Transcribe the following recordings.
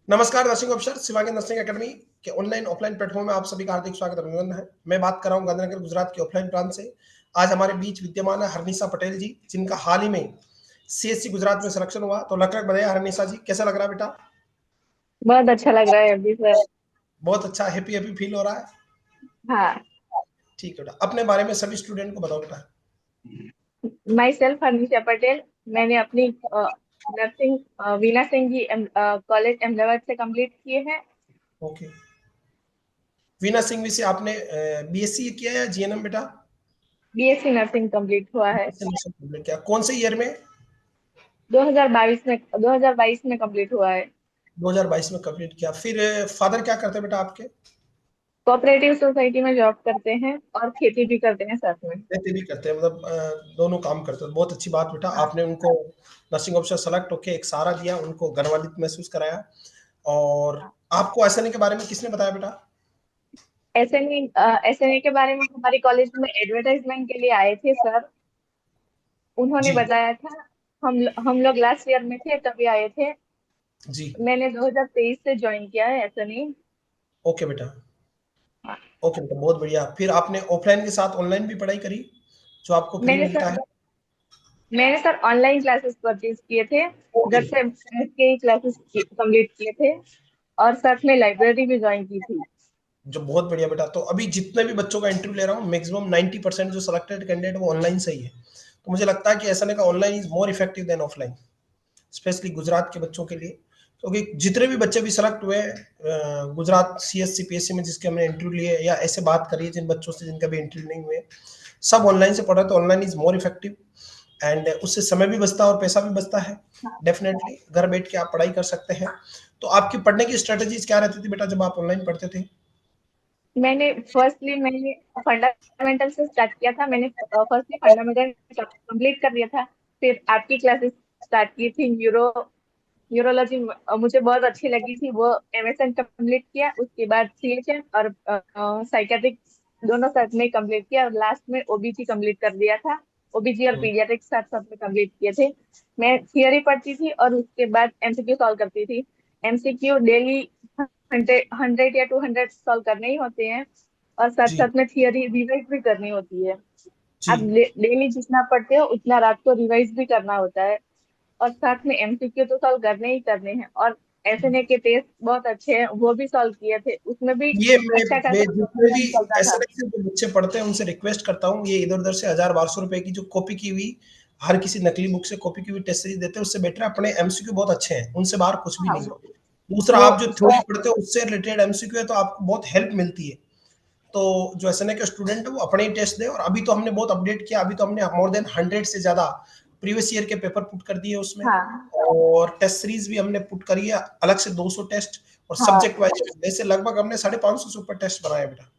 नमस्कार nursing officer Shivangi nursing academy के online offline platform में आप सभी का हार्दिक स्वागत अभिनंदन है। मैं बात कर रहा हूँ गांधीनगर गुजरात की ऑफलाइन ब्रांच से। आज हमारे बीच विद्यमान है हरनिशा पटेल जी, जिनका हाल ही में सीएससी गुजरात में सिलेक्शन हुआ। तो लक बताया हरनिशा जी, कैसा लग रहा है बेटा? बहुत अच्छा लग रहा है अभी सर। बहुत अच्छा, हैप्पी हैप्पी फील हो रहा है। हाँ। ठीक है बेटा, अपने बारे में सभी स्टूडेंट को बताओ बेटा। Myself Hanisha Patel. मैंने अपनी नर्सिंग वीना सिंह जी कॉलेज अहमदाबाद से कंप्लीट किए हैं। ओके। वीना सिंह से आपने बीएससी किया या जीएनएम बेटा? बीएससी नर्सिंग कंप्लीट हुआ है। क्या कौन से ईयर में? 2022 में कंप्लीट हुआ है। 2022 में कंप्लीट किया। फिर फादर क्या करते हैं बेटा आपके? कोऑपरेटिव सोसाइटी में जॉब करते हैं और खेती भी करते हैं साथ में। खेती भी करते हैं, मतलब दोनों काम करते हैं। बहुत अच्छी बात बेटा, हाँ। आपने उनको नर्सिंग ऑफिसर सेलेक्ट होके एक सहारा दिया, उनको गर्वान्वित महसूस कराया। और आपको एसएनए के बारे में किसने बताया बेटा? एसएनए के बारे में हमारे कॉलेज में एडवर्टाइजमेंट के लिए आए थे सर। उन्होंने जी। बताया था। हम लोग लास्ट ईयर में थे तभी आए थे। जी। मैंने 2023 से ज्वाइन किया है एसएनए। ओके बेटा। ओके बेटा, बहुत बढ़िया। फिर आपने ऑफलाइन के साथ ऑनलाइन भी पढ़ाई करी, जो आपको फ्री मैंने मिलता सर है? मैंने सर ऑनलाइन क्लासेस परचेज किए थे। ओके। घर से बैठ के ही क्लासेस कंप्लीट किए थे और साथ में लाइब्रेरी भी ज्वाइन की थी। जो बहुत बढ़िया बेटा। तो अभी जितने भी बच्चों का इंटरव्यू ले रहा हूँ, मैक्सिमम 90% जो सिलेक्टेड कैंडिडेट वो ऑनलाइन से ही है। तो मुझे लगता है कि एसएनए का online is more effective then offline, specially Gujarat के बच्चों के लिए। क्योंकि जितने भी बच्चे भी सेलेक्ट हुए गुजरात सीएससी पीएससी में, जिसके हमने इंटरव्यू लिए या ऐसे बात करी है जिन बच्चों से जिनका भी इंटरव्यू नहीं हुए, सब ऑनलाइन से पढ़ा। तो online is more effective and उससे समय भी बचता है और पैसा भी बचता है। डेफिनेटली घर बैठ के आप पढ़ाई कर सकते हैं। तो आपकी पढ़ने की स्ट्रेटेजीज क्या रहती थी बेटा जब आप ऑनलाइन पढ़ते थे? मैंने फंडामेंटल से स्टार्ट किया था। मैंने फर्स्टली फंडामेंटल कंप्लीट कर दिया था। फिर आपकी क्लासेस स्टार्ट की थी। न्यूरोलॉजी मुझे बहुत अच्छी लगी थी, वो एमएसएन कंप्लीट किया। उसके बाद सीएचएम और साइकेट्रिक दोनों साथ में कंप्लीट किया और लास्ट में ओबीजी कंप्लीट कर दिया था। ओबीजी और हम्म, पीडियाट्रिक्स साथ साथ में कंप्लीट किए थे। मैं थियरी पढ़ती थी और उसके बाद एमसीक्यू सॉल्व करती थी। एमसीक्यू डेली 100 या 200 सॉल्व करने ही होते हैं और साथ जी। साथ में थियरी रिवाइज भी करनी होती है। जी। आप डेली जितना पढ़ते हो उतना रात को रिवाइज भी करना होता है और साथ में एमसीक्यू तो सॉल्व करने ही करने हैं। और एसएनए के टेस्ट बहुत अच्छे हैं, वो भी सॉल्व किए थे, उसमें भी ये मैं अच्छा मैं खासा जितने भी निकलता ऐसे था। से जो बच्चे पढ़ते हैं उनसे रिक्वेस्ट करता हूँ, ये इधर उधर से 1000-1200 रुपए की जो कॉपी की हुई, हर किसी नकली बुक से कॉपी की हुई टेस्ट सीरीज देते हैं, उससे बेटर अपने एमसीक्यू बहुत अच्छे हैं, उनसे बाहर कुछ भी हाँ। नहीं। दूसरा, वो आप जो थ्योरी पढ़ते हो उससे रिलेटेड एमसीक्यू है तो आपको बहुत हेल्प मिलती है। तो जो एसएनए के स्टूडेंट है वो अपने ही टेस्ट दे। और अभी तो हमने बहुत अपडेट किया, अभी तो हमने मोर देन 100 से ज्यादा प्रीवियस ईयर के पेपर पुट कर दिए उसमें। हाँ। और टेस्ट सीरीज भी हमने पुट करी है अलग से 200 टेस्ट। और हाँ। सब्जेक्ट वाइज जैसे लगभग हमने 550 से ऊपर टेस्ट बनाए बेटा।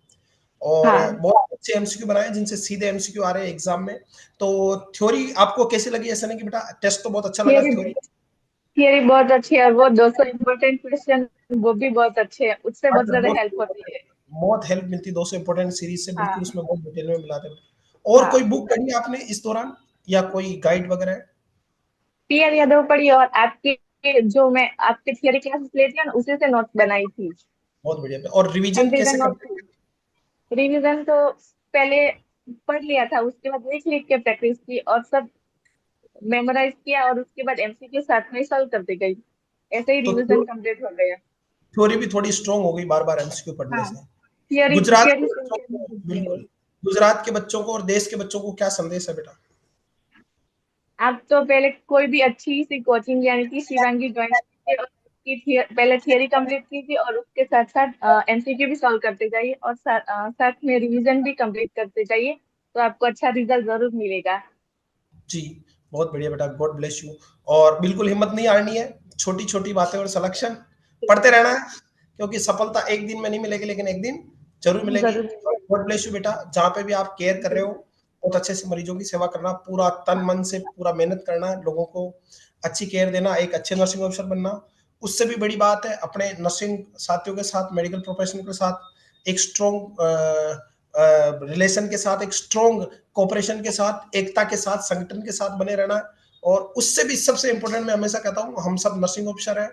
और हाँ। बहुत अच्छे एमसीक्यू बनाए जिनसे सीधे एमसीक्यू आ रहे हैं एग्जाम में। तो थ्योरी आपको कैसी लगी एसएनए की बेटा? टेस्ट तो बहुत अच्छा लगा थियरी थ्योरी। थियरी बहुत अच्छी है और वो 200 इम्पोर्टेंट क्वेश्चन वो भी बहुत अच्छे हैं, उससे बहुत ज्यादा बहुत हेल्प होती है। बहुत हेल्प मिलती है 200 इंपोर्टेंट सीरीज से, बिल्कुल हाँ। उसमें बहुत डिटेल में मिलाते हैं। और कोई हाँ। बुक पढ़ी आपने इस दौरान या कोई गाइड वगैरह है? पीएल यादव पढ़ी और आपके जो मैं आपके थियरी क्लासेस लेती हूँ ना, उसी से नोट्स बनाई थी। बहुत बढ़िया। और रिवीजन कंप्लीट कैसे नोट्स। करते हैं? रिवीजन तो पहले पढ़ लिया था, उसके बाद लिख लिख के प्रैक्टिस की और सब मेमोराइज किया और उसके बाद एमसीक्यू साथ में ही सॉल्व करते गई। ऐसे ही तो रिवीजन कंप्लीट हो गया। थ्योरी भी थोड़ी स्ट्रांग हो गई बार बार एमसीक्यू पढ़ने हाँ। से। थियरी गुजरात थियरी के से बच्चों को, है। बिल्कुल, गुजरात के बच्चों को और देश के बच्चों को क्या संदेश है बेटा? आप तो पहले कोई भी अच्छी सी कोचिंग यानी कि शिवांगी ज्वाइन कीजिए और पहले थियरी कंप्लीट कीजिए और उसके साथ साथ एमसीक्यू भी सॉल्व करते जाइए और साथ में रिवीजन भी कंप्लीट करते जाइए, तो आपको अच्छा रिजल्ट जरूर मिलेगा। जी, बहुत बढ़िया बेटा, गॉड ब्लेस यू। और बिल्कुल हिम्मत नहीं हारनी है, छोटी छोटी बातें और सिलेक्शन पढ़ते रहना है। क्योंकि सफलता एक दिन में नहीं मिलेगी, लेकिन एक दिन जरूर मिलेगी। जरूर गॉड ब्लेस यू बेटा। जहाँ पे भी आप केयर कर रहे हो, बहुत अच्छे से मरीजों की सेवा करना, पूरा तन मन से पूरा मेहनत करना, लोगों को अच्छी केयर देना, एक अच्छे नर्सिंग ऑफिसर बनना। उससे भी बड़ी बात है अपने नर्सिंग साथियों के साथ, मेडिकल प्रोफेशनल के साथ एक स्ट्रॉन्ग रिलेशन के साथ, एक स्ट्रॉन्ग कोऑपरेशन के साथ, एकता के साथ, संगठन के साथ बने रहना। और उससे भी सबसे इंपॉर्टेंट मैं हमेशा कहता हूँ, हम सब नर्सिंग ऑफिसर हैं,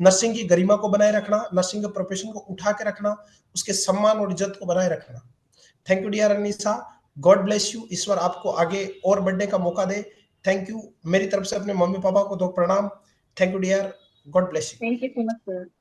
नर्सिंग की गरिमा को बनाए रखना, नर्सिंग के प्रोफेशन को उठा के रखना, उसके सम्मान और इज्जत को बनाए रखना। Thank you dear Anisa, God bless you, ईश्वर आपको आगे और बढ़ने का मौका दे। थैंक यू, मेरी तरफ से अपने मम्मी पापा को दो प्रणाम। Thank you dear, God bless you. Thank you so much sir.